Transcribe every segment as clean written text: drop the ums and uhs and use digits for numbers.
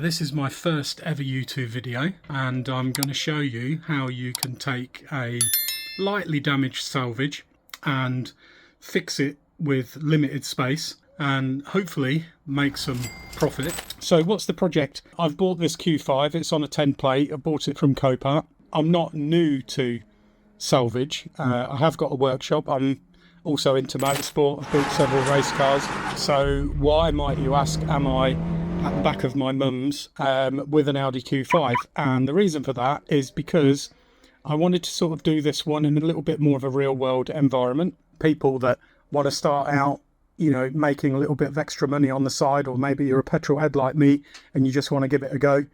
This is my first ever YouTube video, and I'm going to show you how you can take a lightly damaged Salvage and fix it with limited space and hopefully make some profit. So what's the project? I've bought this Q5, it's on a 10 plate, I bought it from Copart. I'm not new to Salvage, I have got a workshop, I'm also into motorsport, I've built several race cars. So why, might you ask, am I at the back of my mum's with an Audi Q5? And the reason for that is because I wanted to sort of do this one in a little bit more of a real world environment. People that want to start out, you know, making a little bit of extra money on the side, or maybe you're a petrol head like me and you just want to give it a go.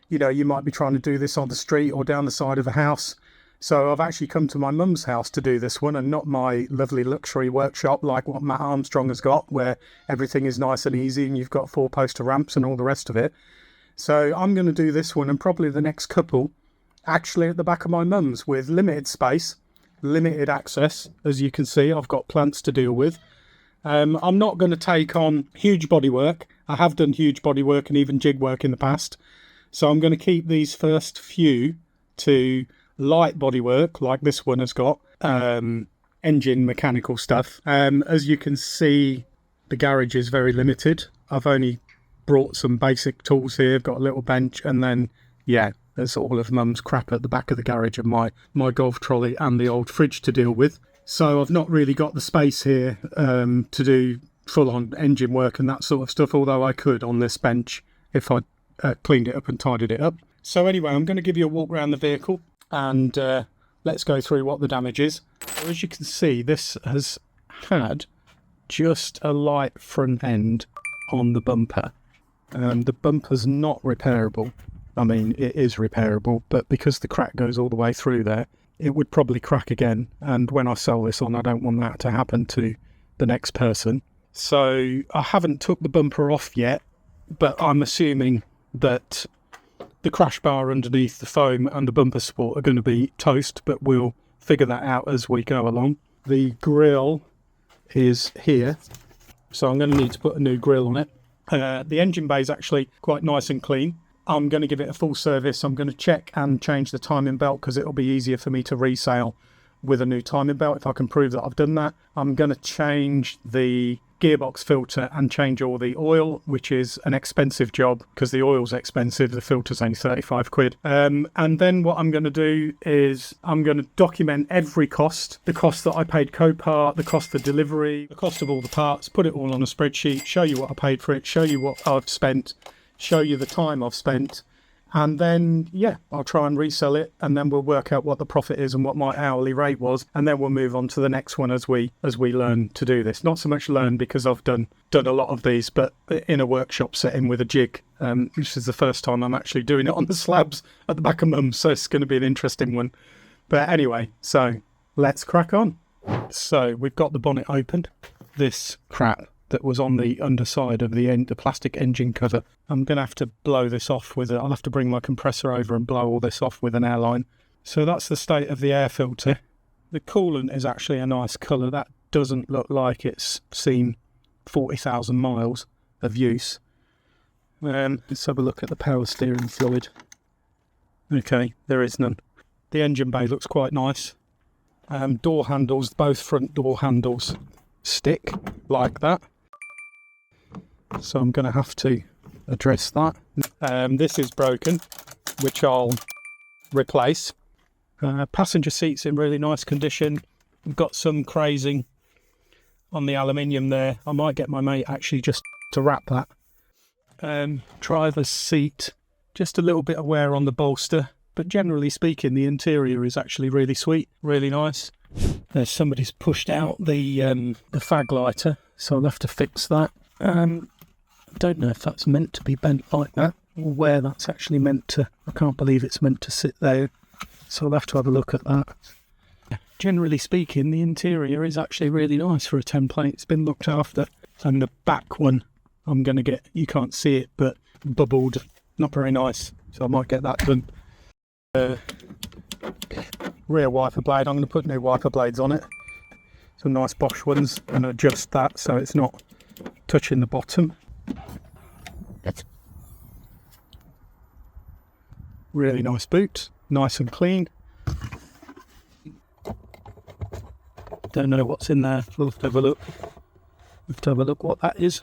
You know, you might be trying to do this on the street or down the side of a house. So I've actually come to my mum's house to do this one, and not my lovely luxury workshop like what Matt Armstrong has got, where everything is nice and easy and you've got 4-poster ramps and all the rest of it. So I'm going to do this one and probably the next couple actually at the back of my mum's with limited space, limited access. As you can see, I've got plants to deal with. I'm not going to take on huge bodywork. I have done huge bodywork and even jig work in the past. So I'm going to keep these first few to light bodywork like this one has got, engine mechanical stuff. As you can see, the garage is very limited. I've only brought some basic tools here. I've got a little bench, and then yeah, there's all of mum's crap at the back of the garage, and my golf trolley and the old fridge to deal with. So I've not really got the space here to do full-on engine work and that sort of stuff, although I could on this bench if I cleaned it up and tidied it up. So anyway, I'm going to give you a walk around the vehicle and let's go through what the damage is. So as you can see, this has had just a light front end on the bumper. The bumper's not repairable. I mean, it is repairable, but because the crack goes all the way through there, it would probably crack again. And when I sell this on, I don't want that to happen to the next person. So I haven't took the bumper off yet, but I'm assuming that the crash bar underneath the foam and the bumper support are going to be toast, but we'll figure that out as we go along. The grille is here, so I'm going to need to put a new grille on it. The engine bay is actually quite nice and clean. I'm going to give it a full service. I'm going to check and change the timing belt because it'll be easier for me to resale with a new timing belt if I can prove that I've done that. I'm going to change the gearbox filter and change all the oil, which is an expensive job because the oil's expensive, the filter's only 35 quid. And then what I'm going to do is I'm going to document every cost, the cost that I paid Copart, the cost of delivery, the cost of all the parts, put it all on a spreadsheet, show you what I paid for it, show you what I've spent, show you the time I've spent, and then yeah, I'll try and resell it, and then we'll work out what the profit is and what my hourly rate was, and then we'll move on to the next one as we learn to do this. Not so much learn because I've done a lot of these, but in a workshop setting with a jig. This is the first time I'm actually doing it on the slabs at the back of mum's, so it's going to be an interesting one. But anyway, so let's crack on. So we've got the bonnet opened. This crap that was on the underside of the plastic engine cover, I'm going to have to blow this off with I'll have to bring my compressor over and blow all this off with an airline. So that's the state of the air filter. The coolant is actually a nice colour. That doesn't look like it's seen 40,000 miles of use. Let's have a look at the power steering fluid. Okay, there is none. The engine bay looks quite nice. Door handles, both front door handles stick like that. So I'm going to have to address that. This is broken, which I'll replace. Passenger seats in really nice condition. We've got some crazing on the aluminium there. I might get my mate actually just to wrap that. Driver's seat, just a little bit of wear on the bolster, but generally speaking the interior is actually really sweet, really nice. There's somebody's pushed out the fag lighter, so I'll have to fix that. I don't know if that's meant to be bent like that, or where that's actually meant to. I can't believe it's meant to sit there, so I'll have to have a look at that. Generally speaking, the interior is actually really nice for a 10 plate. It's been looked after. And the back one, I'm going to get, you can't see it, but bubbled, not very nice, so I might get that done. Rear wiper blade, I'm going to put new wiper blades on it, some nice Bosch ones, and adjust that so it's not touching the bottom. Really nice boot, nice and clean. Don't know what's in there. We'll have to have a look. We'll have to have a look what that is.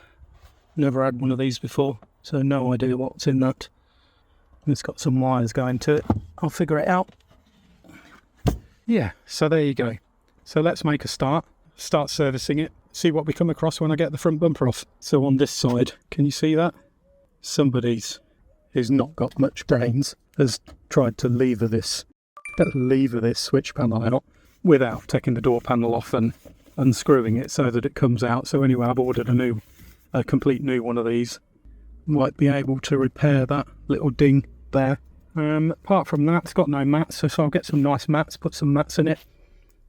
Never had one of these before, so no idea what's in that. It's got some wires going to it. I'll figure it out. Yeah, so there you go. So let's make a start servicing it, see what we come across when I get the front bumper off. So on this side, can you see that? Somebody's who's not got much brains has tried to lever this switch panel out without taking the door panel off and unscrewing it so that it comes out. So anyway, I've ordered a complete new one of these. Might be able to repair that little ding there. Apart from that, it's got no mats, so I'll get some nice mats, put some mats in it.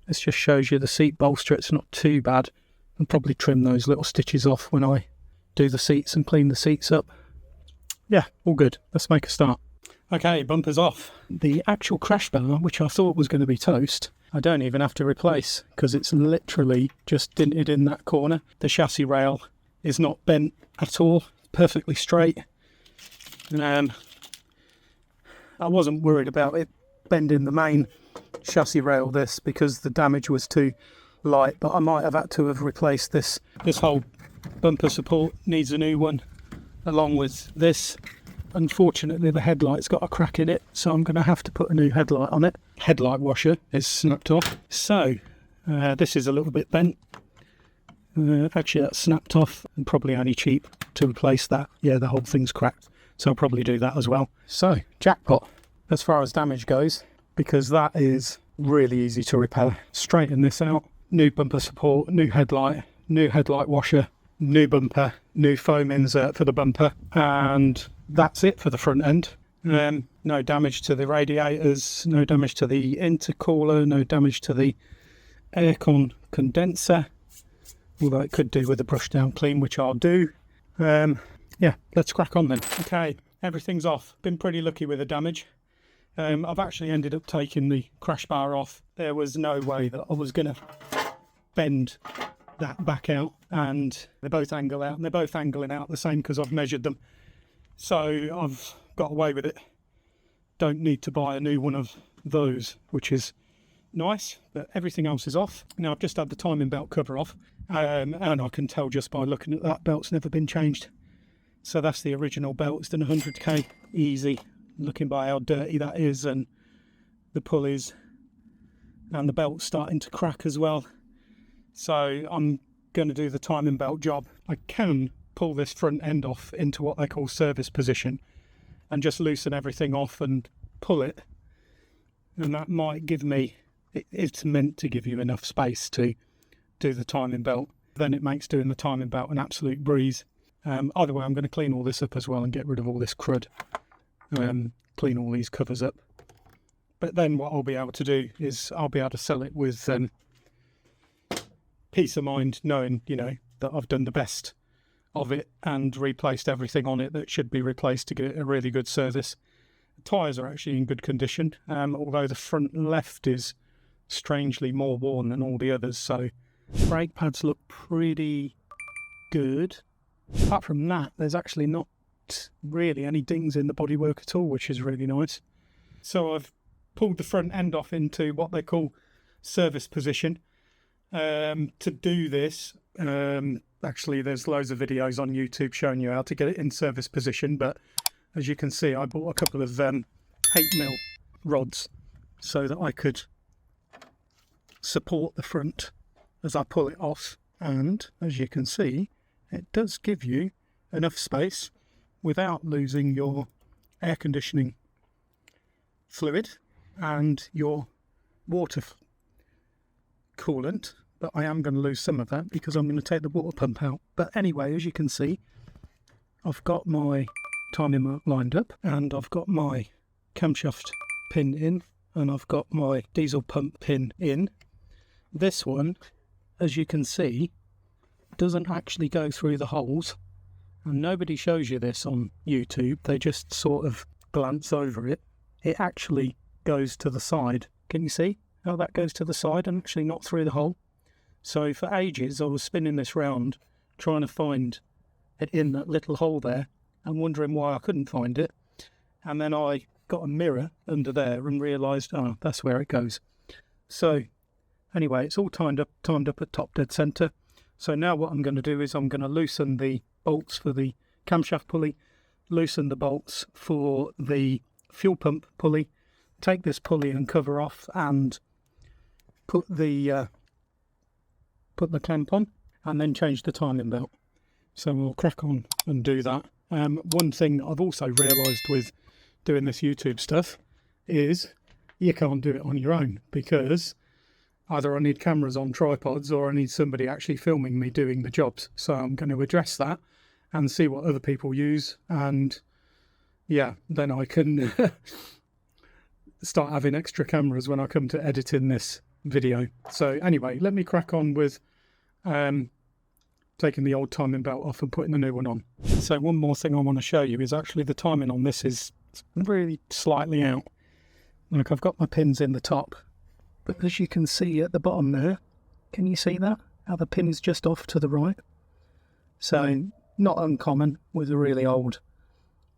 This just shows you the seat bolster. It's not too bad. I'll probably trim those little stitches off when I do the seats and clean the seats up. Yeah, all good. Let's make a start. Okay, bumper's off. The actual crash bar, which I thought was going to be toast, I don't even have to replace because it's literally just dinted in that corner. The chassis rail is not bent at all, perfectly straight. I wasn't worried about it bending the main chassis rail because the damage was too light, but I might have had to have replaced this. This whole bumper support needs a new one along with this. Unfortunately, the headlight's got a crack in it, so I'm going to have to put a new headlight on it. Headlight washer is snapped off, so this is a little bit bent. Actually, that's snapped off and probably only cheap to replace that. Yeah, the whole thing's cracked, so I'll probably do that as well. So, jackpot as far as damage goes, because that is really easy to repair. Straighten this out, new bumper support, new headlight washer, new bumper, new foam insert for the bumper, and that's it for the front end. No damage to the radiators, no damage to the intercooler, no damage to the aircon condenser, although it could do with a brush down clean, which I'll do. Yeah, let's crack on then. Okay, everything's off. Been pretty lucky with the damage. I've actually ended up taking the crash bar off. There was no way that I was going to bend that back out, and they both angle out, and they're both angling out the same because I've measured them. So I've got away with it. Don't need to buy a new one of those, which is nice, but everything else is off. Now I've just had the timing belt cover off, and I can tell just by looking at that belt's never been changed. So that's the original belt. It's done 100k easy, looking by how dirty that is and the pulleys, and the belt's starting to crack as well. So I'm going to do the timing belt job. I can pull this front end off into what they call service position and just loosen everything off and pull it, and that might give me, it's meant to give you enough space to do the timing belt. Then it makes doing the timing belt an absolute breeze. Either way, I'm going to clean all this up as well and get rid of all this crud, clean all these covers up. But then what I'll be able to do is I'll be able to sell it with peace of mind, knowing, you know, that I've done the best of it and replaced everything on it that should be replaced to get it a really good service. The tyres are actually in good condition, although the front left is strangely more worn than all the others. So brake pads look pretty good. Apart from that, there's actually not really any dings in the bodywork at all, which is really nice. So I've pulled the front end off into what they call service position. To do this, actually there's loads of videos on YouTube showing you how to get it in service position, but as you can see, I bought a couple of 8mm rods so that I could support the front as I pull it off, and as you can see, it does give you enough space without losing your air conditioning fluid and your water coolant. But I am going to lose some of that because I'm going to take the water pump out. But anyway, as you can see, I've got my timing mark lined up, and I've got my camshaft pin in, and I've got my diesel pump pin in. This one, as you can see, doesn't actually go through the holes, and nobody shows you this on YouTube. They just sort of glance over it. It actually goes to the side. Can you see how that goes to the side and actually not through the hole? So for ages I was spinning this round trying to find it in that little hole there and wondering why I couldn't find it. And then I got a mirror under there and realised, oh, that's where it goes. So anyway, it's all timed up at top dead centre. So now what I'm going to do is I'm going to loosen the bolts for the camshaft pulley, loosen the bolts for the fuel pump pulley, take this pulley and cover off and put the clamp on, and then change the timing belt. So we'll crack on and do that. One thing I've also realised with doing this YouTube stuff is you can't do it on your own, because either I need cameras on tripods or I need somebody actually filming me doing the jobs. So I'm going to address that and see what other people use, and yeah, then I can start having extra cameras when I come to editing this video. So anyway, let me crack on with taking the old timing belt off and putting the new one on. So one more thing I want to show you is actually the timing on this is really slightly out. Like, I've got my pins in the top, but as you can see at the bottom there, can you see that? How the pin's just off to the right? So not uncommon with a really old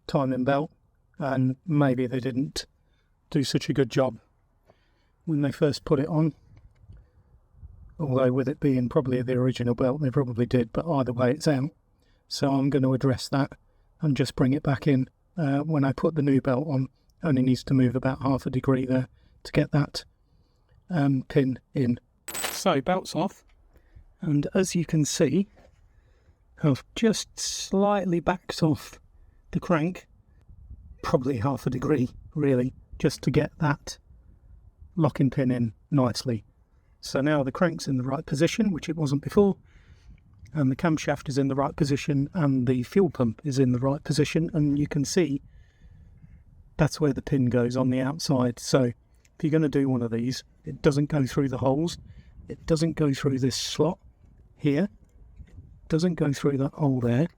timing belt, and maybe they didn't do such a good job when they first put it on. Although with it being probably the original belt, they probably did, but either way it's out. So I'm going to address that and just bring it back in when I put the new belt on. Only needs to move about 1/2 degree there to get that pin in. So belt's off, and as you can see, I've just slightly backed off the crank, probably 1/2 degree really, just to get that locking pin in nicely. So now the crank's in the right position, which it wasn't before, and the camshaft is in the right position, and the fuel pump is in the right position, and you can see that's where the pin goes on the outside. So if you're going to do one of these, it doesn't go through the holes, it doesn't go through this slot here, it doesn't go through that hole there, it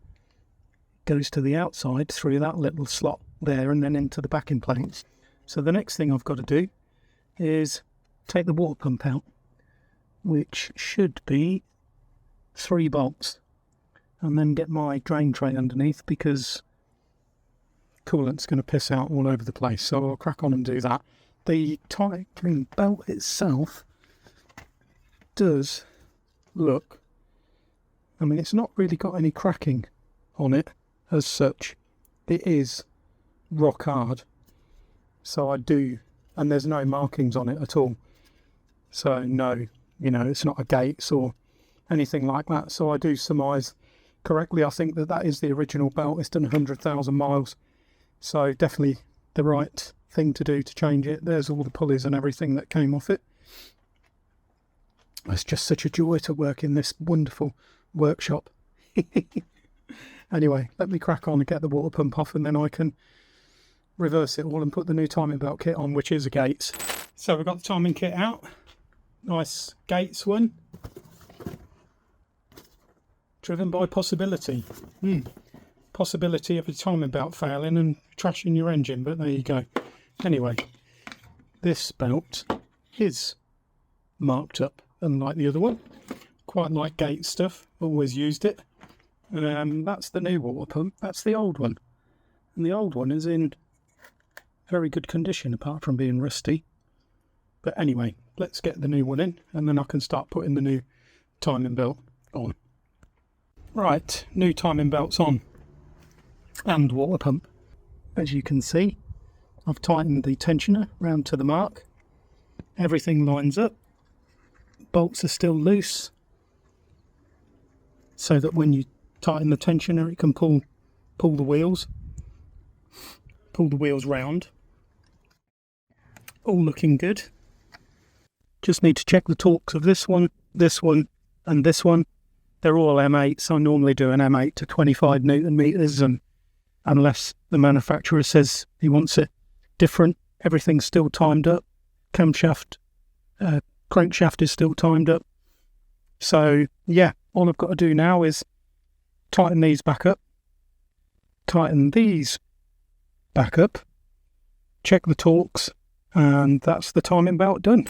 goes to the outside through that little slot there and then into the backing plates. So the next thing I've got to do is take the water pump out, which should be 3 bolts, and then get my drain tray underneath, because coolant's going to piss out all over the place. So I'll crack on and do that. The timing belt itself does look, I mean, it's not really got any cracking on it as such. It is rock hard, so I do, and there's no markings on it at all. So no, you know, it's not a gates or anything like that. So I do surmise correctly. I think that is the original belt. It's done 100,000 miles. So definitely the right thing to do to change it. There's all the pulleys and everything that came off it. It's just such a joy to work in this wonderful workshop. Anyway, let me crack on and get the water pump off, and then I can reverse it all and put the new timing belt kit on, which is a Gates. So we've got the timing kit out. Nice Gates one. Driven by possibility. Possibility of a timing belt failing and trashing your engine, but there you go. Anyway, this belt is marked up, unlike the other one. Quite like Gates stuff, always used it. That's the new water pump, that's the old one. And the old one is in very good condition, apart from being rusty. But anyway, let's get the new one in, and then I can start putting the new timing belt on. Right, new timing belt's on. And water pump. As you can see, I've tightened the tensioner round to the mark. Everything lines up. Bolts are still loose, so that when you tighten the tensioner, it can pull the wheels round. All looking good. Just need to check the torques of this one, and this one. They're all M8s. I normally do an M8 to 25 Newton meters, and unless the manufacturer says he wants it different, everything's still timed up. Camshaft, crankshaft is still timed up. So yeah, all I've got to do now is tighten these back up, tighten these back up, check the torques, and that's the timing belt done.